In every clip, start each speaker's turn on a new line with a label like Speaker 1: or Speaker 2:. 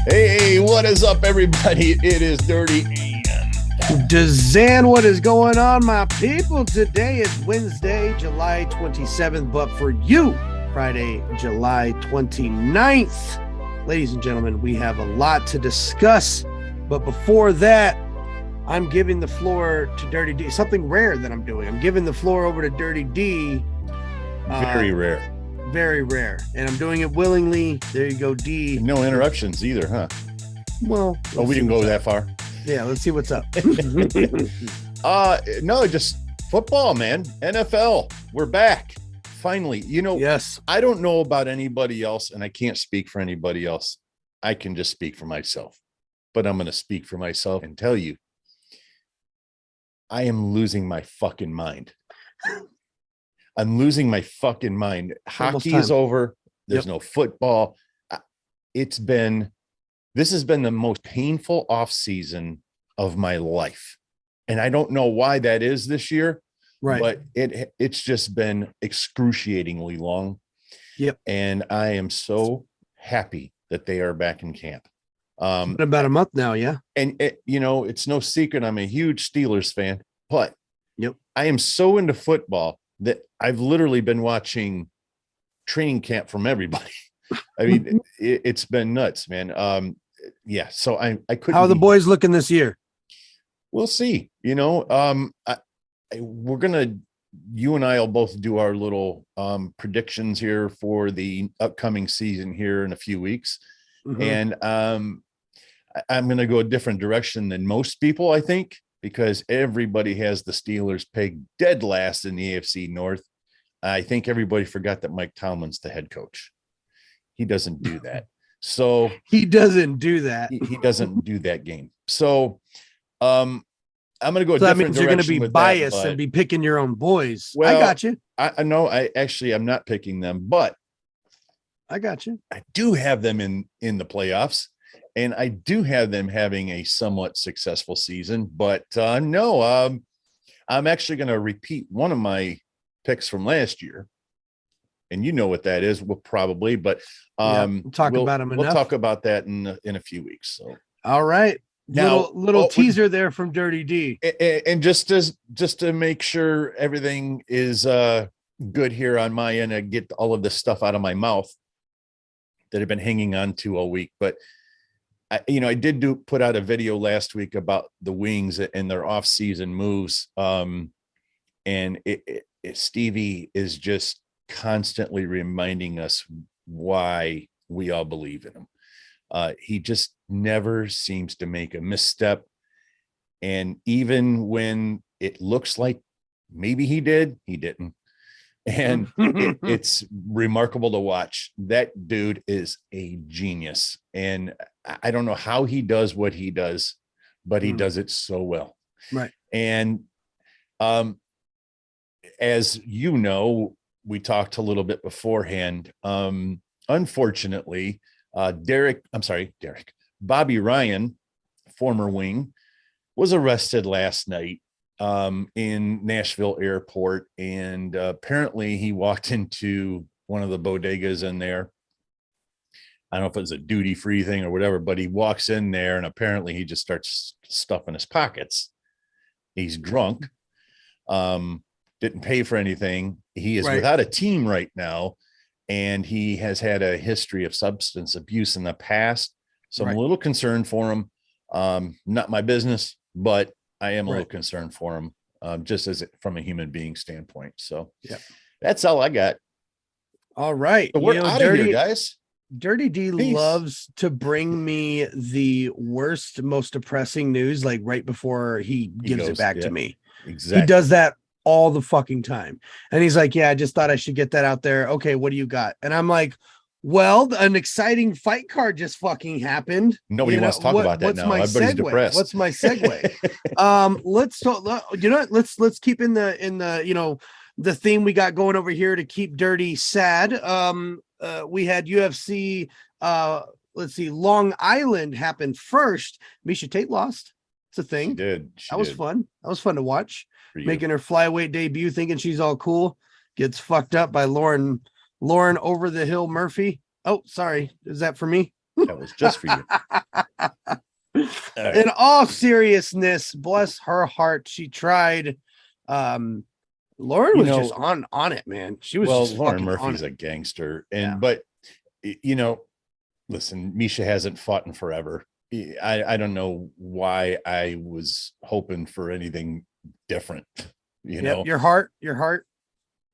Speaker 1: Hey, what is up, everybody? It is Dirty Ian.
Speaker 2: DZAN, what is going on, my people? Today is Wednesday, July 27th, but for you, Friday, July 29th. Ladies and gentlemen, we have a lot to discuss, but before that, I'm giving the floor to Dirty D. Something rare that I'm doing. I'm giving the floor over to Dirty D.
Speaker 1: Very rare.
Speaker 2: Very rare. And I'm doing it willingly. There you go, D.
Speaker 1: No interruptions either, huh?
Speaker 2: Well,
Speaker 1: we didn't go that far.
Speaker 2: Yeah, let's see what's up.
Speaker 1: No, just football, man. NFL. We're back. Finally.
Speaker 2: Yes.
Speaker 1: I don't know about anybody else, and I can't speak for anybody else. I can just speak for myself. But I'm going to speak for myself and tell you, I am losing my fucking mind. I'm losing my fucking mind. Hockey is over. There's no football. This has been the most painful off season of my life. And I don't know why that is this year,
Speaker 2: right?
Speaker 1: But it's just been excruciatingly long.
Speaker 2: Yep.
Speaker 1: And I am so happy that they are back in camp.
Speaker 2: It's been about a month now. Yeah.
Speaker 1: And it's no secret. I'm a huge Steelers fan, but
Speaker 2: yep,
Speaker 1: I am so into football that I've literally been watching training camp from everybody. I mean, it's been nuts, man. Yeah. So I couldn't.
Speaker 2: How are the boys looking this year?
Speaker 1: We'll see. You and I will both do our little predictions here for the upcoming season here in a few weeks. Mm-hmm. And I'm going to go a different direction than most people, I think, because everybody has the Steelers pegged dead last in the AFC North. I think everybody forgot that Mike Tomlin's the head coach. He doesn't do that. So
Speaker 2: he doesn't do that.
Speaker 1: He doesn't do that game. So I'm going to go a different direction. That means
Speaker 2: you're going to be biased and be picking your own boys. Well, I got you.
Speaker 1: I know. I'm not picking them, but
Speaker 2: I got you.
Speaker 1: I do have them in the playoffs. And I do have them having a somewhat successful season, but I'm actually going to repeat one of my picks from last year. And you know what that is. We'll probably, but
Speaker 2: we'll talk about them enough.
Speaker 1: We'll talk about that in a few weeks. So,
Speaker 2: all right. Now, little teaser there from Dirty D.
Speaker 1: And just to make sure everything is good here on my end, I get all of this stuff out of my mouth that I've been hanging on to all week, but I did put out a video last week about the Wings and their off-season moves. And Stevie is just constantly reminding us why we all believe in him. He just never seems to make a misstep. And even when it looks like maybe he did, he didn't. And it's remarkable to watch. That dude is a genius. And I don't know how he does what he does, but he does it so well.
Speaker 2: Right.
Speaker 1: And as you know, we talked a little bit beforehand. Unfortunately, Bobby Ryan, former Wing, was arrested last night in Nashville airport. And apparently he walked into one of the bodegas in there. I don't know if it was a duty-free thing or whatever, but he walks in there and apparently he just starts stuffing his pockets. He's drunk, didn't pay for anything. He is without a team right now, and he has had a history of substance abuse in the past. So I'm a little concerned for him. Not my business, but I am a little concerned for him, just from a human being standpoint. So that's all I got.
Speaker 2: All right.
Speaker 1: So we're out of here, guys.
Speaker 2: Dirty D loves to bring me the worst, most depressing news, like right before he gives it back to me.
Speaker 1: Exactly.
Speaker 2: He does that all the fucking time. And he's like, yeah, I just thought I should get that out there. Okay, what do you got? And I'm like, well, an exciting fight card just fucking happened.
Speaker 1: Nobody wants to talk about that now. Everybody's depressed.
Speaker 2: What's my segue? Let's talk. Let's keep in the the theme we got going over here to keep Dirty sad. We had UFC. Let's see, Long Island happened first. Misha Tate lost. It's a thing. That was fun. That was fun to watch. Making her flyweight debut, thinking she's all cool, gets fucked up by Lauren over the hill Murphy. Oh, sorry. Is that for me?
Speaker 1: That was just for you. Right.
Speaker 2: In all seriousness, bless her heart, she tried. Lauren was just on it, man. She was just
Speaker 1: Lauren
Speaker 2: fucking
Speaker 1: Murphy's
Speaker 2: on it.
Speaker 1: a gangster, but listen, Misha hasn't fought in forever. I don't know why I was hoping for anything different.
Speaker 2: Your heart.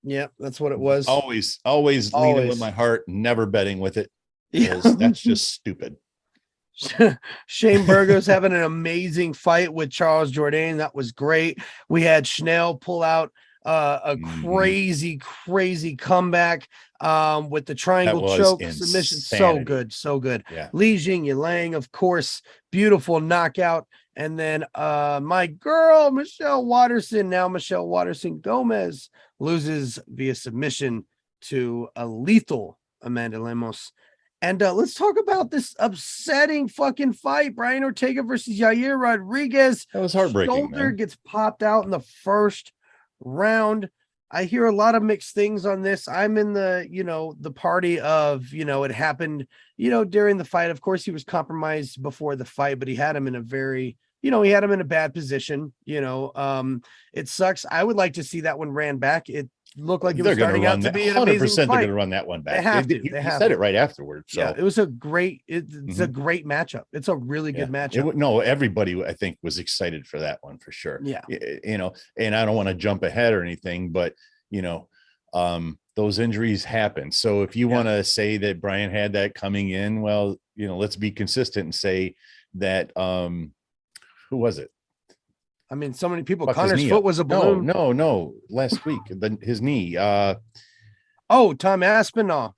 Speaker 2: Yep, that's what it was.
Speaker 1: Always leaning with my heart, never betting with it. Because that's just stupid.
Speaker 2: Shane Burgos having an amazing fight with Charles Jourdain. That was great. We had Schnell pull out a crazy comeback with the triangle choke submission. So good.
Speaker 1: Yeah.
Speaker 2: Li Jingyang, of course, beautiful knockout. And then my girl, Michelle Watterson. Now Michelle Watterson Gomez loses via submission to a lethal Amanda Lemos. And let's talk about this upsetting fucking fight. Brian Ortega versus Yair Rodriguez.
Speaker 1: That was heartbreaking.
Speaker 2: Shoulder gets popped out in the first round. I hear a lot of mixed things on this. I'm in the party of, it happened, during the fight. Of course, he was compromised before the fight, but he had him in a very, he had him in a bad position. It sucks. I would like to see that one ran back. It looked like it was starting out to be an amazing fight.
Speaker 1: They're going to run that one back.
Speaker 2: They have to.
Speaker 1: He said it right afterwards. So.
Speaker 2: Yeah, it was a great. It's a great matchup. It's a really good matchup.
Speaker 1: Everybody I think was excited for that one for sure.
Speaker 2: Yeah,
Speaker 1: and I don't want to jump ahead or anything, but those injuries happen. So if you want to say that Brian had that coming in, well, let's be consistent and say that. Who was it?
Speaker 2: I mean, so many people. Connor's foot was a balloon.
Speaker 1: No. Last week, his knee.
Speaker 2: Tom Aspinall.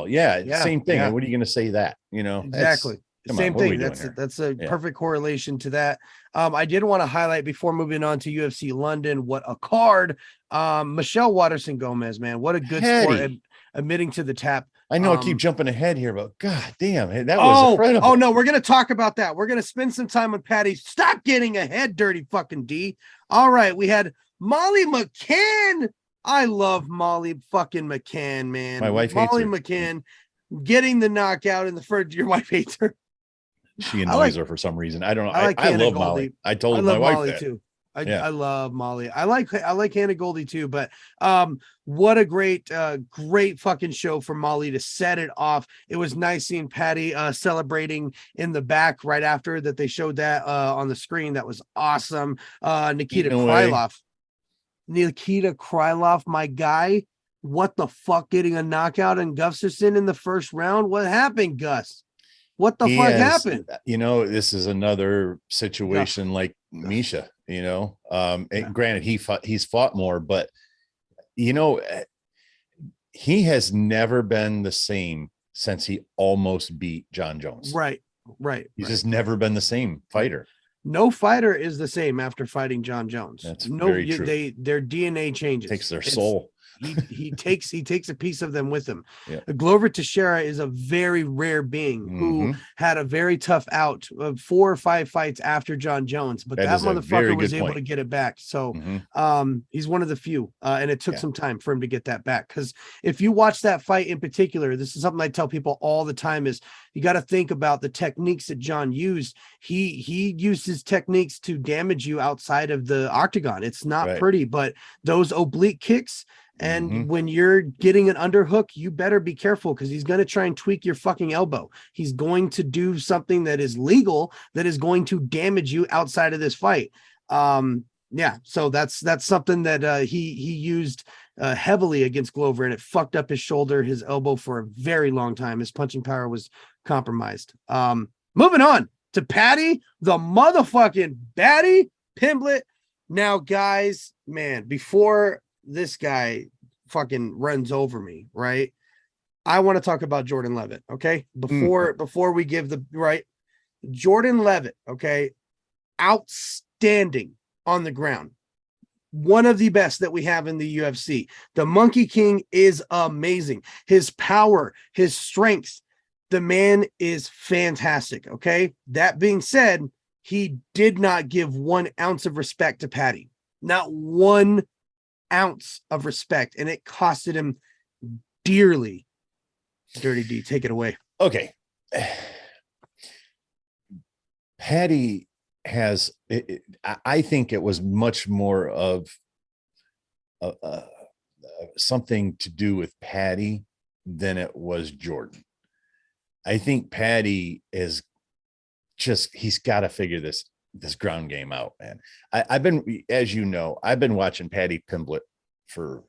Speaker 1: Yeah. Same thing.
Speaker 2: Yeah.
Speaker 1: What are you going to say that?
Speaker 2: Exactly. Same thing. That's a perfect correlation to that. I did want to highlight before moving on to UFC London. What a card. Michelle Watterson Gomez, man. What a good sport. Admitting to the tap.
Speaker 1: I know I keep jumping ahead here, but god damn, that was incredible.
Speaker 2: Oh no, we're gonna talk about that. We're gonna spend some time with Patty. Stop getting ahead, dirty fucking D. All right, we had Molly McCann. I love Molly fucking McCann, man.
Speaker 1: My wife
Speaker 2: Molly
Speaker 1: hates her.
Speaker 2: McCann getting the knockout in the first. Your wife hates her.
Speaker 1: She annoys her for some reason. I don't know.
Speaker 2: I
Speaker 1: love Molly. I told my wife
Speaker 2: Molly
Speaker 1: that.
Speaker 2: too. I love Molly. I like Hannah Goldie too, but what a great fucking show for Molly to set it off. It was nice seeing Patty celebrating in the back right after that. They showed that on the screen. That was awesome. Nikita Krylov, my guy. What the fuck, getting a knockout in Gustafsson in the first round? What happened, Gus? What the fuck happened?
Speaker 1: This is another situation like Misha, granted he's fought more, but he has never been the same since he almost beat John Jones.
Speaker 2: Right.
Speaker 1: He's just never been the same fighter.
Speaker 2: No fighter is the same after fighting John Jones.
Speaker 1: That's very true.
Speaker 2: Their DNA changes.
Speaker 1: Takes their soul.
Speaker 2: He takes a piece of them with him.
Speaker 1: Yeah.
Speaker 2: Glover Teixeira is a very rare being who had a very tough out of 4 or 5 fights after John Jones, but that motherfucker was able to get it back. So he's one of the few, and it took some time for him to get that back. Because if you watch that fight in particular, this is something I tell people all the time: is you got to think about the techniques that John used. He used his techniques to damage you outside of the octagon. It's not pretty, but those oblique kicks. And when you're getting an underhook, you better be careful, because he's going to try and tweak your fucking elbow. He's going to do something that is legal that is going to damage you outside of this fight. So that's something that he used heavily against Glover, and it fucked up his shoulder, his elbow for a very long time. His punching power was compromised. Moving on to Patty, the motherfucking Batty Pimblett. Now, guys, man, before this guy fucking runs over me, right? I want to talk about Jordan Levitt, okay? Before we give the right, Jordan Levitt, okay? Outstanding on the ground. One of the best that we have in the UFC. The Monkey King is amazing. His power, his strength, the man is fantastic, okay? That being said, he did not give 1 ounce of respect to Patty. Not 1 ounce of respect, and it costed him dearly. Dirty D, take it away.
Speaker 1: Okay. Patty has, I think it was much more of something to do with Patty than it was Jordan. I think Patty is just, he's got to figure this ground game out, man. I've been, as you know, I've been watching Patty Pimblett for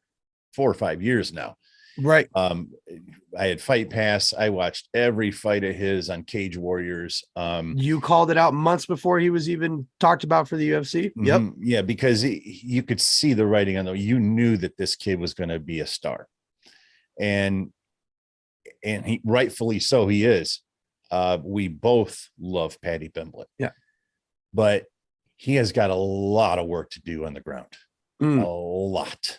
Speaker 1: 4 or 5 years now.
Speaker 2: Right.
Speaker 1: I had Fight Pass. I watched every fight of his on Cage Warriors.
Speaker 2: You called it out months before he was even talked about for the UFC. Yep.
Speaker 1: Yeah, because you could see the writing on the, you knew that this kid was going to be a star. And he rightfully so, he is. We both love Patty Pimblett.
Speaker 2: Yeah.
Speaker 1: But he has got a lot of work to do on the ground. A lot.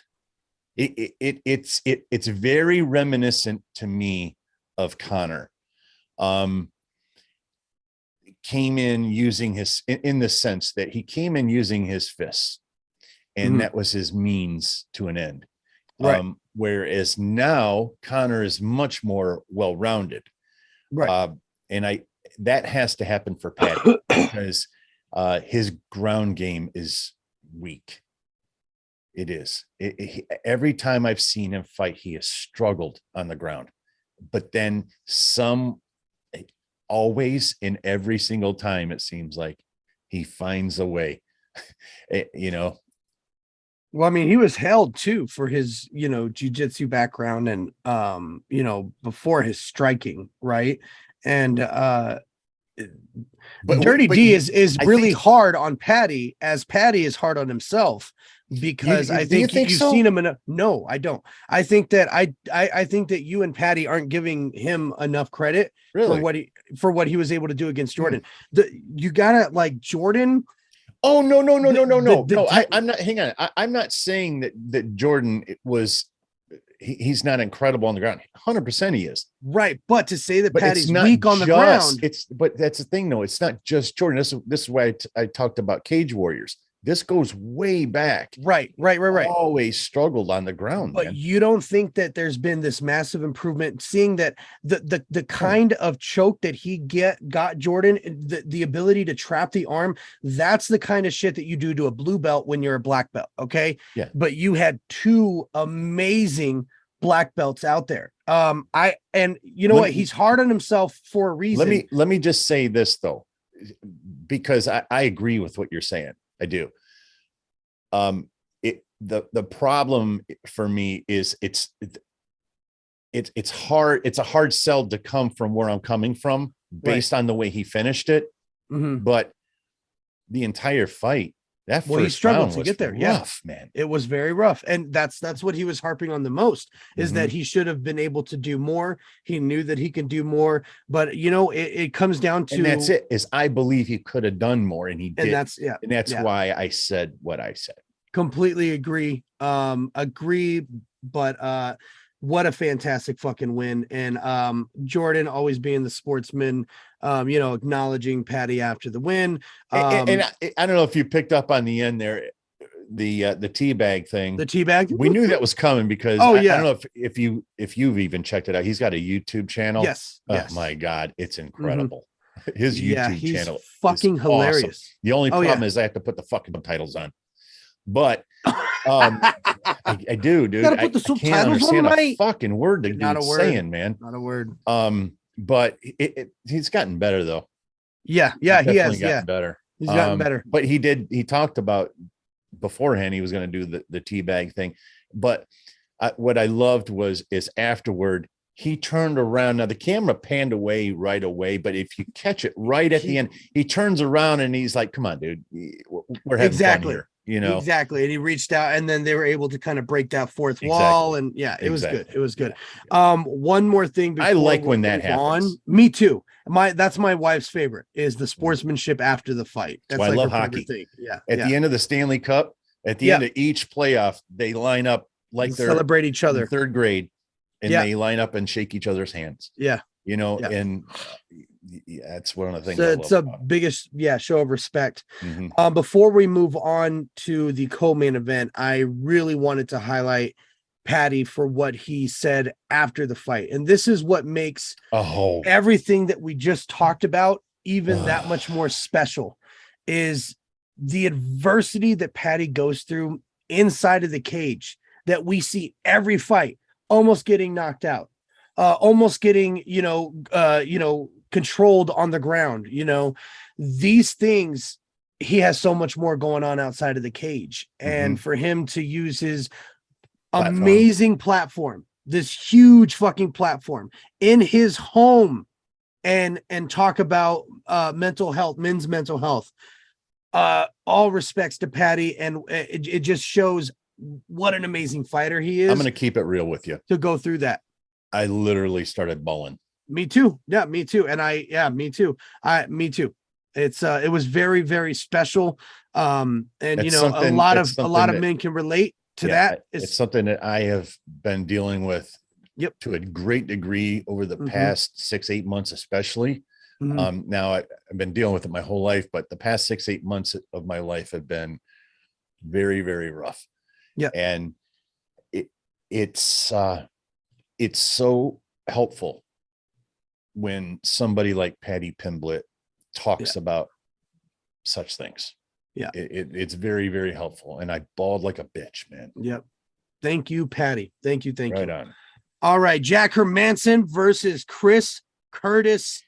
Speaker 1: It's very reminiscent to me of Conor. Came in using his, in the sense that he came in using his fists, and that was his means to an end.
Speaker 2: Right.
Speaker 1: Whereas now Conor is much more well-rounded.
Speaker 2: Right.
Speaker 1: And that has to happen for Patty because his ground game is weak. It is. Every time I've seen him fight, he has struggled on the ground. But then always, in every single time, it seems like he finds a way. Well,
Speaker 2: I mean, he was held too for his, jiu-jitsu background and, before his striking, right? And Dirty D is really hard on Patty, as Patty is hard on himself, because I think you've seen him enough. No, I don't. I think that I think that you and Patty aren't giving him enough credit for what he was able to do against Jordan. You gotta, like, Jordan.
Speaker 1: Oh, no. I'm not, hang on. I'm not saying that Jordan was, he's not incredible on the ground. 100% he is.
Speaker 2: Right. But to say that Patty's weak on the ground.
Speaker 1: But that's the thing, though. It's not just Jordan. This is why I talked about Cage Warriors. This goes way back. Right. Always struggled on the ground.
Speaker 2: But
Speaker 1: man.
Speaker 2: You don't think that there's been this massive improvement, seeing that the kind of choke that he got Jordan, the ability to trap the arm, that's the kind of shit that you do to a blue belt when you're a black belt. Okay.
Speaker 1: Yeah.
Speaker 2: But you had 2 amazing black belts out there. What? He's hard on himself for a reason.
Speaker 1: Let me just say this, though, because I agree with what you're saying. I do. The problem for me is it's hard. It's a hard sell to come from where I'm coming from based on the way he finished it. But the entire fight, he struggled to get there. Rough, man.
Speaker 2: It was very rough. And that's what he was harping on the most, is that he should have been able to do more. He knew that he could do more, but it comes down to,
Speaker 1: and that's it, is I believe he could have done more, and he did.
Speaker 2: And that's
Speaker 1: why I said what I said.
Speaker 2: Completely agree. But what a fantastic fucking win. And Jordan always being the sportsman, acknowledging Patty after the win.
Speaker 1: And I don't know if you picked up on the end there, the teabag thing.
Speaker 2: The teabag.
Speaker 1: We knew that was coming because I don't know if you've even checked it out. He's got a YouTube channel.
Speaker 2: Yes.
Speaker 1: Oh my God, it's incredible. His YouTube channel
Speaker 2: fucking hilarious.
Speaker 1: Awesome. The only problem is I have to put the fucking titles on. But I do, dude.
Speaker 2: Gotta put the subtitles
Speaker 1: can't understand
Speaker 2: on,
Speaker 1: a fucking word the dude's saying, man.
Speaker 2: Not a word.
Speaker 1: But he's gotten better, though.
Speaker 2: Yeah, he has.
Speaker 1: Gotten better.
Speaker 2: He's gotten better.
Speaker 1: But he talked about beforehand he was going to do the teabag thing. But what I loved is afterward he turned around. Now the camera panned away right away, but if you catch it right at the end, he turns around and he's like, "Come on, dude, we're having fun here."
Speaker 2: Exactly. And he reached out, and then they were able to kind of break that fourth wall. And it was good. It was good. One more thing.
Speaker 1: I like when that happens.
Speaker 2: Me too. That's my wife's favorite, is the sportsmanship after the fight. That's
Speaker 1: I love hockey.
Speaker 2: Thing. Yeah.
Speaker 1: At the end of the Stanley Cup, at the end of each playoff, they line up like they're
Speaker 2: celebrate each other.
Speaker 1: Third grade, and they line up and shake each other's hands.
Speaker 2: Yeah.
Speaker 1: And that's one of the things.
Speaker 2: So it's a biggest show of respect. Before we move on to the co-main event, I really wanted to highlight Patty for what he said after the fight, and this is what makes everything that we just talked about even that much more special is the adversity that Patty goes through inside of the cage that we see every fight, almost getting knocked out, almost getting, controlled on the ground. These things, he has so much more going on outside of the cage. And for him to use his amazing platform, this huge fucking platform in his home and talk about mental health, men's mental health, all respects to Patty. And it just shows what an amazing fighter he is.
Speaker 1: I'm going to keep it real with you.
Speaker 2: To go through that.
Speaker 1: I literally started bawling.
Speaker 2: Me too. Yeah, me too. And me too. Me too. It was very, very special. And
Speaker 1: it's
Speaker 2: a lot of men can relate to that.
Speaker 1: It's something that I have been dealing with to a great degree over the past 6-8 months, especially. Now I've been dealing with it my whole life, but the past 6-8 months of my life have been very, very rough.
Speaker 2: Yeah.
Speaker 1: And it's so helpful when somebody like Patty Pimblett talks about such things. Yeah. It's very, very helpful. And I bawled like a bitch, man.
Speaker 2: Yep. Thank you, Patty. Thank you.
Speaker 1: Right on.
Speaker 2: All right. Jack Hermanson versus Chris Curtis.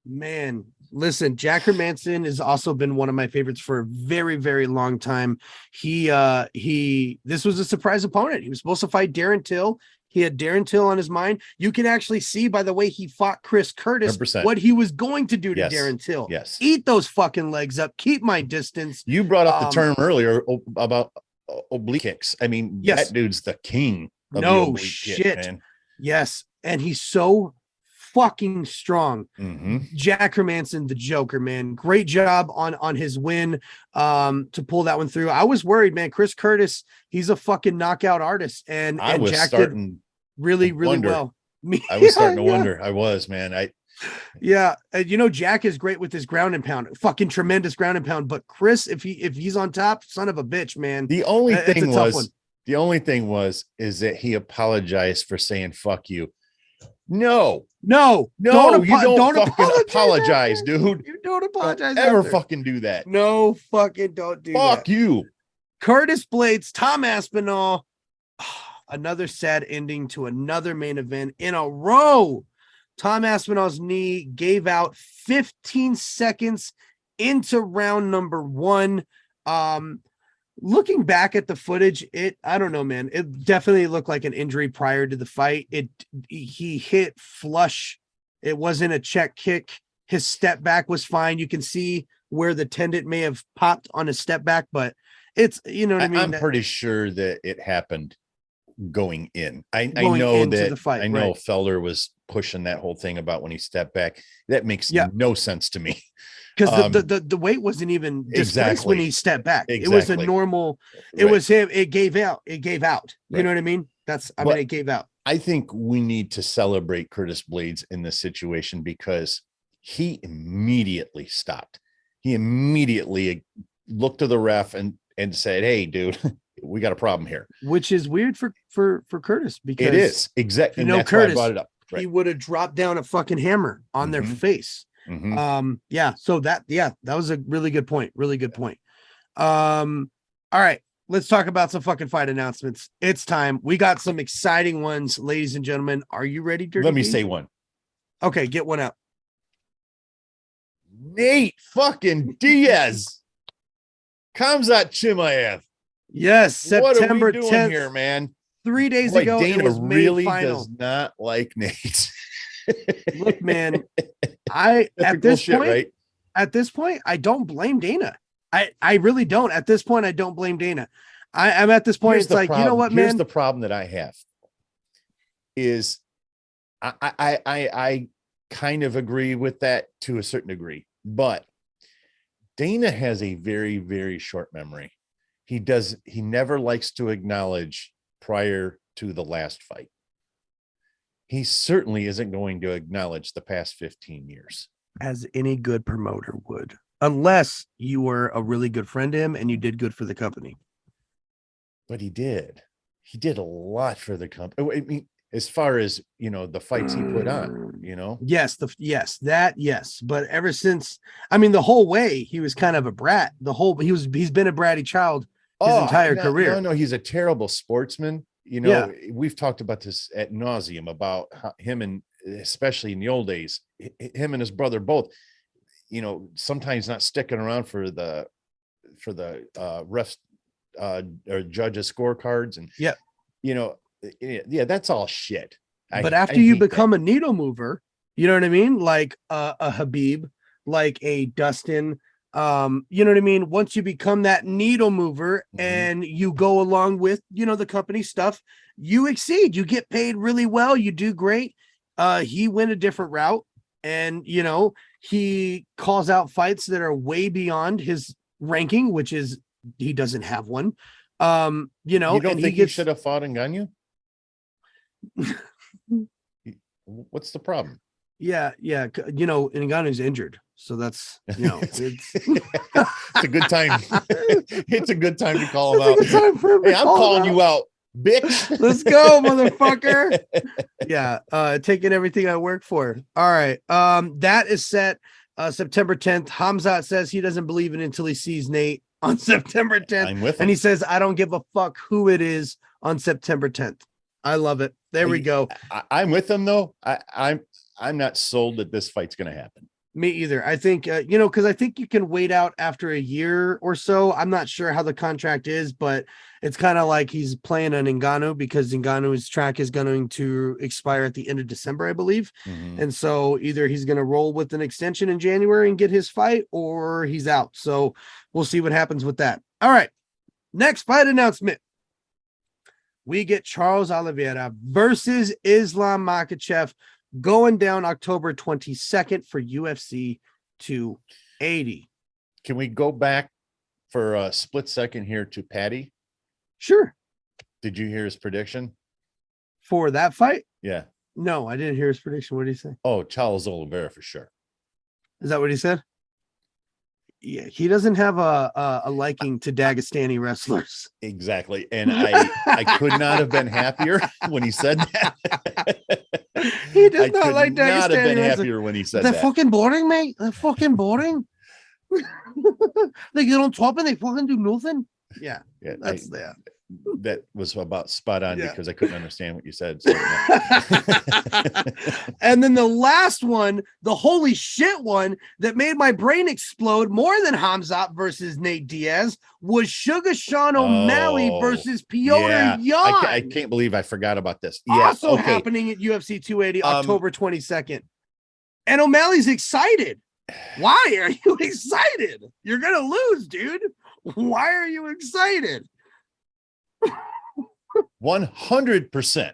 Speaker 2: Man, listen, Jack Hermanson has also been one of my favorites for a very, very long time. This was a surprise opponent. He was supposed to fight Darren Till. He had Darren Till on his mind. You can actually see by the way he fought Chris Curtis
Speaker 1: 100%.
Speaker 2: what he was going to do to Darren Till.
Speaker 1: Yes.
Speaker 2: Eat those fucking legs up. Keep my distance.
Speaker 1: You brought up the term earlier about oblique kicks. I mean, that dude's the king of the oblique kick, man.
Speaker 2: Yes. And he's so fucking strong. Jack Hermanson, the Joker, man. Great job on his win to pull that one through. I was worried, man. Chris Curtis, he's a fucking knockout artist, and Jack did really, really well.
Speaker 1: I was starting to wonder. I was, man.
Speaker 2: Jack is great with his ground and pound, fucking tremendous ground and pound. But Chris, if he's on top, son of a bitch, man.
Speaker 1: The only thing was that he apologized for saying "fuck you." No,
Speaker 2: don't
Speaker 1: fucking apologize, dude.
Speaker 2: You don't apologize.
Speaker 1: Don't ever fucking do that.
Speaker 2: No, fucking don't do that.
Speaker 1: Fuck you.
Speaker 2: Curtis Blades, Tom Aspinall. Another sad ending to another main event in a row. Tom Aspinall's knee gave out 15 seconds into round number 1. Looking back at the footage, I don't know, man. It definitely looked like an injury prior to the fight. He hit flush. It wasn't a check kick. His step back was fine. You can see where the tendon may have popped on his step back, but it's, you know what I mean?
Speaker 1: I'm pretty sure that it happened going in. I know that the fight, I know Felder was pushing that whole thing about when he stepped back. That makes no sense to me.
Speaker 2: Because the weight wasn't even displaced when he stepped back. It was a normal. It was him. It gave out. You know what I mean? It gave out.
Speaker 1: I think we need to celebrate Curtis Blades in this situation because he immediately stopped. He immediately looked to the ref and said, "Hey, dude, we got a problem here." Which
Speaker 2: is weird for Curtis because
Speaker 1: it is exactly. That's
Speaker 2: Curtis,
Speaker 1: why I brought it up.
Speaker 2: He would have dropped down a fucking hammer on their face. So that was a really good point. All right, let's talk about some fucking fight announcements. It's time. We got some exciting ones, ladies and gentlemen. Are you ready, Dirty?
Speaker 1: Let me say one.
Speaker 2: Okay, get one out.
Speaker 1: Nate fucking Diaz comes at Chimaev.
Speaker 2: Yes, September 10th
Speaker 1: here, man.
Speaker 2: 3 days ago,
Speaker 1: Dana
Speaker 2: it was
Speaker 1: really
Speaker 2: final.
Speaker 1: does not like Nate.
Speaker 2: Look, man, at this point, I don't blame Dana. I really don't. At this point, I don't blame Dana. I'm at this point. It's like, you know what, man?
Speaker 1: Here's the problem that I have is I kind of agree with that to a certain degree, but Dana has a very, very short memory. He never likes to acknowledge prior to the last fight. He certainly isn't going to acknowledge the past 15 years.
Speaker 2: As any good promoter would, unless you were a really good friend to him and you did good for the company.
Speaker 1: But he did a lot for the company. I mean, as far as, the fights he put on,
Speaker 2: Yes, yes. But ever since, I mean, the whole way he was kind of a brat. He's been a bratty child his entire career.
Speaker 1: No, he's a terrible sportsman.
Speaker 2: Yeah.
Speaker 1: We've talked about this ad nauseum about how him, and especially in the old days, him and his brother both, sometimes not sticking around for the refs or judges scorecards, and
Speaker 2: Yeah.
Speaker 1: Yeah, that's all shit.
Speaker 2: But after you become a needle mover, you know what I mean? Like a Habib, like a Dustin, you know what I mean? Once you become that needle mover and you go along with, the company stuff, you exceed, you get paid really well. You do great. He went a different route, and, he calls out fights that are way beyond his ranking, which is, he doesn't have one. You don't think he
Speaker 1: should have fought Ngannou? What's the problem?
Speaker 2: Yeah. Ngannou's injured, so that's it's
Speaker 1: it's a good time. It's a good time to call him out. Hey, I'm calling you out, bitch.
Speaker 2: Let's go, motherfucker. Yeah, taking everything I work for. All right. That is set September 10th. Hamzat says he doesn't believe it until he sees Nate on September 10th.
Speaker 1: I'm with him.
Speaker 2: And he says, I don't give a fuck who it is on September 10th. I love it. There we go.
Speaker 1: I'm with him though. I'm not sold that this fight's going to happen.
Speaker 2: Me either. I think, because I think you can wait out after a year or so. I'm not sure how the contract is, but it's kind of like he's playing an Ngannou, because Ngannou's track is going to expire at the end of December, I believe. And so either he's going to roll with an extension in January and get his fight, or he's out. So we'll see what happens with that. All right. Next fight announcement. We get Charles Oliveira versus Islam Makhachev going down October 22nd for UFC 280.
Speaker 1: Can we go back for a split second here to Patty?
Speaker 2: Sure.
Speaker 1: Did you hear his prediction
Speaker 2: for that fight?
Speaker 1: Yeah.
Speaker 2: No, I didn't hear his prediction. What did he say?
Speaker 1: Oh, Charles Oliveira for sure.
Speaker 2: Is that what he said? Yeah, he doesn't have a liking to Dagestani wrestlers.
Speaker 1: Exactly. And I could not have been happier when he said that.
Speaker 2: He does not like Dagestani.
Speaker 1: Not have been happier when he said that.
Speaker 2: They're fucking boring, mate. They're fucking boring. They get on top and they fucking do nothing. Yeah, that's that.
Speaker 1: That was about spot on, because I couldn't understand what you said. So,
Speaker 2: And then the last one, the holy shit one that made my brain explode more than Hamzat versus Nate Diaz, was Sugar Sean O'Malley versus Piotr Yan.
Speaker 1: I can't believe I forgot about this.
Speaker 2: Also happening at UFC 280, October 22nd. And O'Malley's excited. Why are you excited? You're going to lose, dude. Why are you excited?
Speaker 1: 100%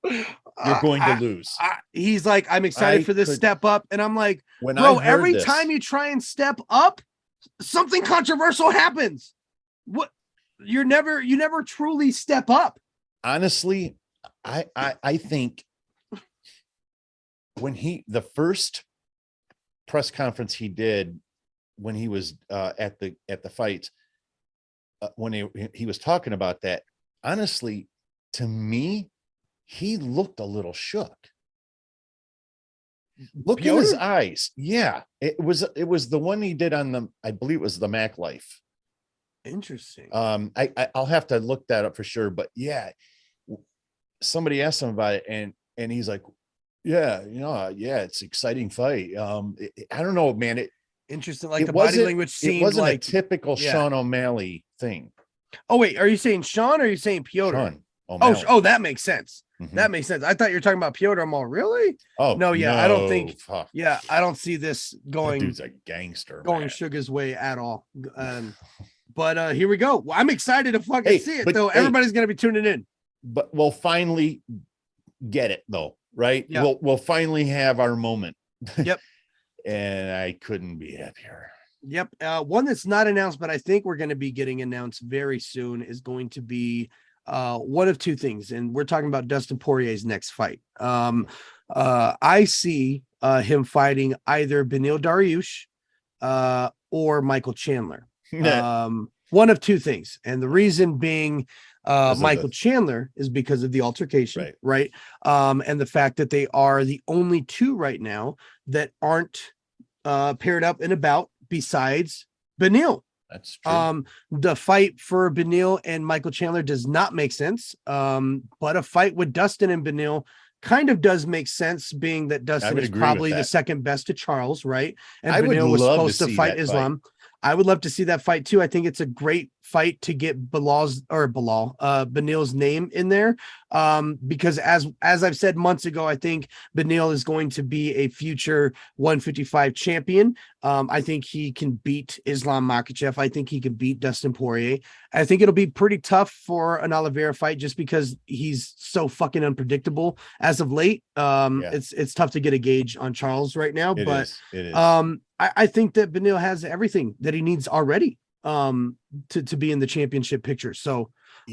Speaker 1: you're going to lose.
Speaker 2: He's like, I'm excited for this step up. And I'm like, bro, every time you try and step up, something controversial happens. What? You never truly step up.
Speaker 1: Honestly, I think when the first press conference he did when he was at the fight, when he was talking about that, honestly, to me, he looked a little shook. Look at his eyes. Yeah, it was the one he did on I believe it was the Mac Life.
Speaker 2: Interesting.
Speaker 1: I'll have to look that up for sure, but yeah, somebody asked him about it, and he's like, yeah, it's an exciting fight. I don't know, man.
Speaker 2: Interesting, like the body language seemed
Speaker 1: wasn't
Speaker 2: like
Speaker 1: a typical Sean O'Malley thing.
Speaker 2: Oh wait, are you saying Sean or are you saying Piotr?
Speaker 1: Sean
Speaker 2: O'Malley. Oh, that makes sense. That makes sense. I thought you were talking about Piotr. I'm all, really?
Speaker 1: Oh
Speaker 2: no, I don't think.
Speaker 1: Fuck.
Speaker 2: Yeah, I don't see this going.
Speaker 1: That dude's a gangster.
Speaker 2: Going Sugar's way at all. But here we go. Well, I'm excited to fucking see it, though. Everybody's gonna be tuning in.
Speaker 1: But we'll finally get it, though, right?
Speaker 2: Yep.
Speaker 1: We'll finally have our moment.
Speaker 2: Yep.
Speaker 1: And I couldn't be happier.
Speaker 2: Yep. One that's not announced, but I think we're going to be getting announced very soon, is going to be one of two things. And we're talking about Dustin Poirier's next fight. I see him fighting either Beneil Dariush or Michael Chandler. One of two things. And the reason being, Michael Chandler is because of the altercation, right? And the fact that they are the only two right now that aren't paired up in a bout besides Beneil.
Speaker 1: That's true.
Speaker 2: The fight for Beneil and Michael Chandler does not make sense. But a fight with Dustin and Beneil kind of does make sense, being that Dustin is probably the second best to Charles, right? And Beneil was supposed to fight Islam. I would love to see that fight too. I think it's a great fight to get Beneil's name in there. Because as I've said months ago, I think Beneil is going to be a future 155 champion. I think he can beat Islam Makhachev. I think he can beat Dustin Poirier. I think it'll be pretty tough for an Oliveira fight just because he's so fucking unpredictable as of late. It's tough to get a gauge on Charles right now, it is. I think that Beneil has everything that he needs already to be in the championship picture. So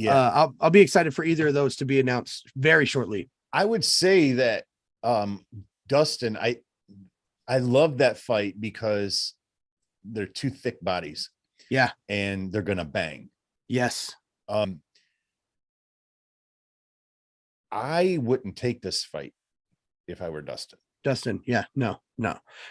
Speaker 2: I'll be excited for either of those to be announced very shortly.
Speaker 1: I would say that Dustin, I love that fight because they're two thick bodies.
Speaker 2: Yeah.
Speaker 1: And they're gonna bang.
Speaker 2: Yes.
Speaker 1: I wouldn't take this fight if I were Dustin.
Speaker 2: Yeah, no,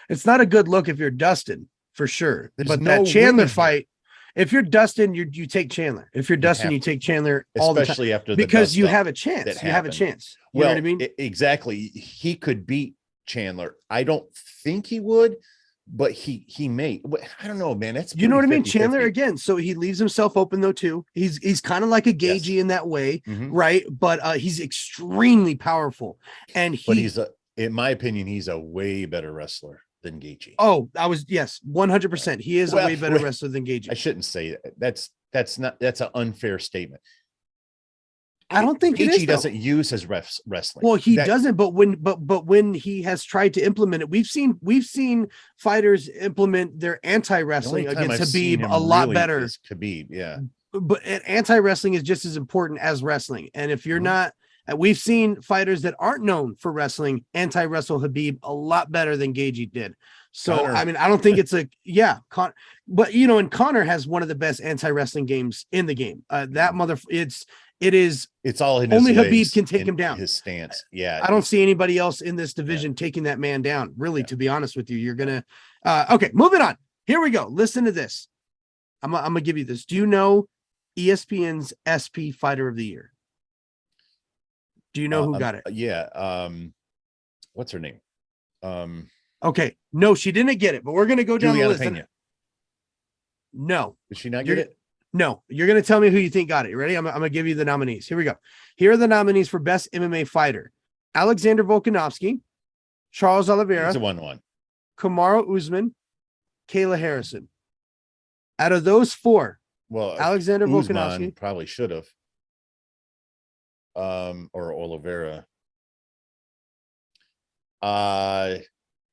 Speaker 2: it's not a good look if you're Dustin for sure. But that Chandler fight, if you're Dustin, you take Chandler. If you're Dustin, you take Chandler all the time, especially after because you have a chance. You have a chance. You know what I mean?
Speaker 1: Exactly. He could beat Chandler. I don't think he would, but he may. I don't know, man. That's
Speaker 2: you know what I mean. Chandler again. So he leaves himself open though too. He's kind of like a Gagey in that way, right? But he's extremely powerful, and
Speaker 1: in my opinion, he's a way better wrestler than Gaethje.
Speaker 2: Oh, 100%. He is a way better wrestler than Gaethje.
Speaker 1: I shouldn't say that. That's an unfair statement.
Speaker 2: I don't think
Speaker 1: Gaethje doesn't use his wrestling.
Speaker 2: Well, he doesn't, but when he has tried to implement it, we've seen fighters implement their anti-wrestling against Khabib a lot better.
Speaker 1: Khabib, yeah.
Speaker 2: But anti-wrestling is just as important as wrestling. And if you're not, we've seen fighters that aren't known for wrestling anti-wrestle Khabib a lot better than Gaethje did. So, Connor. I mean, I don't think it's but and Connor has one of the best anti-wrestling games in the game. It's all in only Khabib can take him down.
Speaker 1: His stance. Yeah.
Speaker 2: I don't see anybody else in this division taking that man down. Really, to be honest with you, you're going to, okay, moving on. Here we go. Listen to this. I'm going to give you this. Do you know ESPN's SP Fighter of the Year? Do you know who got it?
Speaker 1: Yeah. What's her name?
Speaker 2: Okay. No, she didn't get it, but we're going to go down the list. No.
Speaker 1: Did she not get it?
Speaker 2: No. You're going to tell me who you think got it. You ready? I'm going to give you the nominees. Here we go. Here are the nominees for Best MMA Fighter. Alexander Volkanovski, Charles Oliveira,
Speaker 1: He's a 1-1.
Speaker 2: Kamaru Usman, Kayla Harrison. Out of those four, Alexander Volkanovski
Speaker 1: probably should have. Or Oliveira.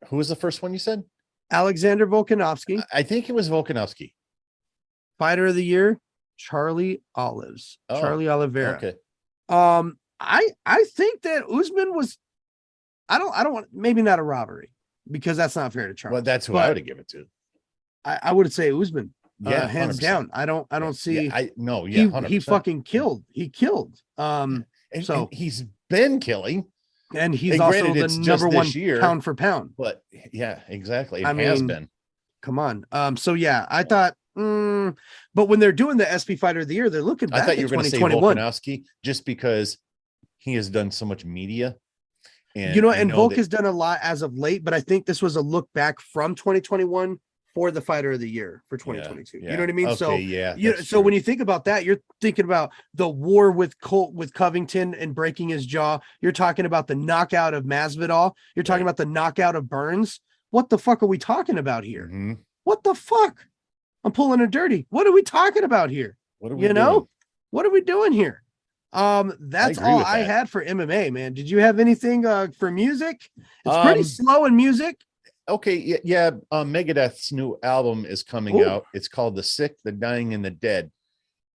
Speaker 1: Who was the first one you said?
Speaker 2: Alexander Volkanovski.
Speaker 1: I think it was Volkanovski.
Speaker 2: Fighter of the Year, Charlie Oliveira.
Speaker 1: Okay.
Speaker 2: I think that Usman was. I don't want, maybe not a robbery because that's not fair to Charles.
Speaker 1: Well, that's who I would give it to.
Speaker 2: I would say Usman.
Speaker 1: Yeah,
Speaker 2: hands
Speaker 1: 100%.
Speaker 2: down. I don't see.
Speaker 1: He
Speaker 2: fucking killed. He killed.
Speaker 1: And he's been killing.
Speaker 2: And he's also the number one pound for pound.
Speaker 1: But yeah, exactly. It has been.
Speaker 2: Come on. So yeah, I thought, but when they're doing the SP Fighter of the Year, they're looking back.
Speaker 1: I thought you were going to say Volkanovski just because he has done so much media.
Speaker 2: And Volk has done a lot as of late, but I think this was a look back from 2021 for the Fighter of the Year for 2022. You know what I mean?
Speaker 1: Okay,
Speaker 2: so when you think about that, you're thinking about the war with Covington and breaking his jaw. You're talking about the knockout of Masvidal. You're talking about the knockout of Burns. What the fuck are we talking about here?
Speaker 1: Mm-hmm.
Speaker 2: What the fuck? I'm pulling a dirty. What are we talking about here?
Speaker 1: What are we doing?
Speaker 2: What are we doing here? That's all I had for MMA, man. Did you have anything for music? It's pretty slow in music.
Speaker 1: Okay, yeah. Megadeth's new album is coming out. It's called The Sick, the Dying, and the Dead.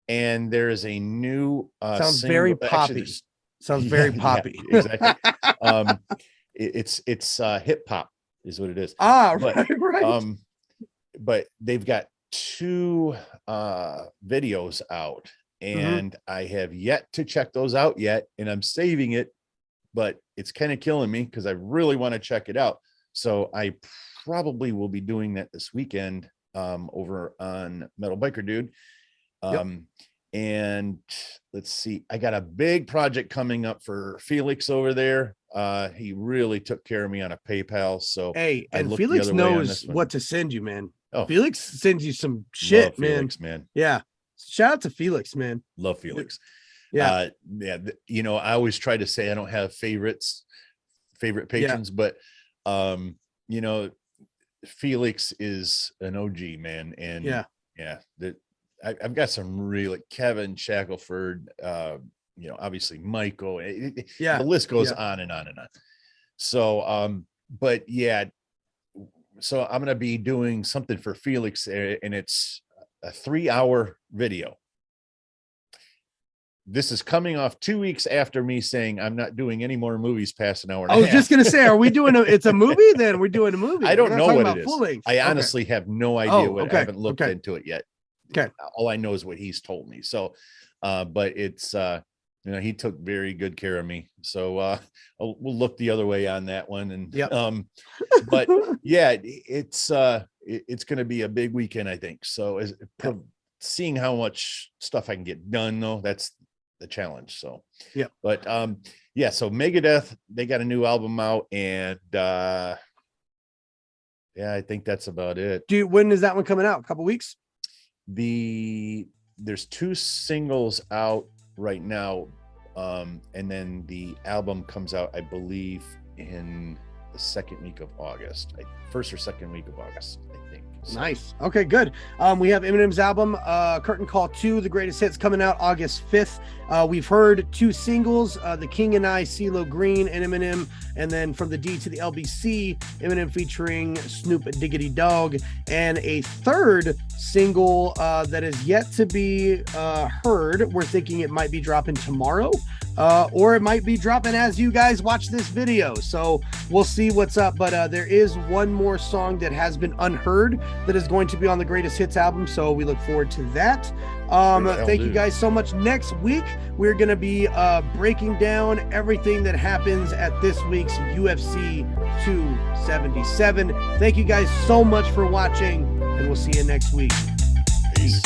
Speaker 1: And there is a new
Speaker 2: sounds very poppy. Sounds very poppy.
Speaker 1: Yeah, exactly. It's hip hop is what it is.
Speaker 2: Right.
Speaker 1: But they've got two videos out, and I have yet to check those out yet, and I'm saving it, but it's kind of killing me because I really want to check it out. So I probably will be doing that this weekend over on Metal Biker Dude. And let's see, I got a big project coming up for Felix over there. He really took care of me on a PayPal. So
Speaker 2: hey, and Felix knows what to send you, man. Oh, Felix sends you some shit, man.
Speaker 1: Felix, man.
Speaker 2: Yeah. Shout out to Felix, man.
Speaker 1: Love Felix.
Speaker 2: Yeah.
Speaker 1: You know, I always try to say I don't have favorite patrons, but you know, Felix is an OG, man. And I've got some really Kevin Shackelford, you know, obviously Michael. The list goes on and on and on. So, but yeah, so I'm going to be doing something for Felix, and it's a 3-hour video. This is coming off 2 weeks after me saying I'm not doing any more movies past an hour and a half.
Speaker 2: I was just going to say, are we doing it's a movie? Then we're doing a movie.
Speaker 1: I don't know what it is. I honestly have no idea what. I haven't looked into it yet.
Speaker 2: Okay.
Speaker 1: All I know is what he's told me. So, but it's, you know, he took very good care of me. So, we'll look the other way on that one. And, but yeah, it's going to be a big weekend, I think. So seeing how much stuff I can get done though, that's the challenge. So, but, yeah, so Megadeth, they got a new album out, and, yeah, I think that's about it.
Speaker 2: When is that one coming out? A couple weeks?
Speaker 1: There's 2 singles out right now, and then the album comes out, I believe, in the second week of August, first or second week of August, I think. So.
Speaker 2: Nice. Okay, good. We have Eminem's album, Curtain Call 2, The Greatest Hits, coming out August 5th. We've heard 2 singles, The King and I, CeeLo Green and Eminem, and then From the D to the LBC, Eminem featuring Snoop Diggity Dogg, and a third single that is yet to be heard. We're thinking it might be dropping tomorrow, or it might be dropping as you guys watch this video. So we'll see what's up. But there is one more song that has been unheard that is going to be on the Greatest Hits album. So we look forward to that. Thank you guys so much. Next week, we're going to be breaking down everything that happens at this week's UFC 277. Thank you guys so much for watching, and we'll see you next week.
Speaker 1: Peace.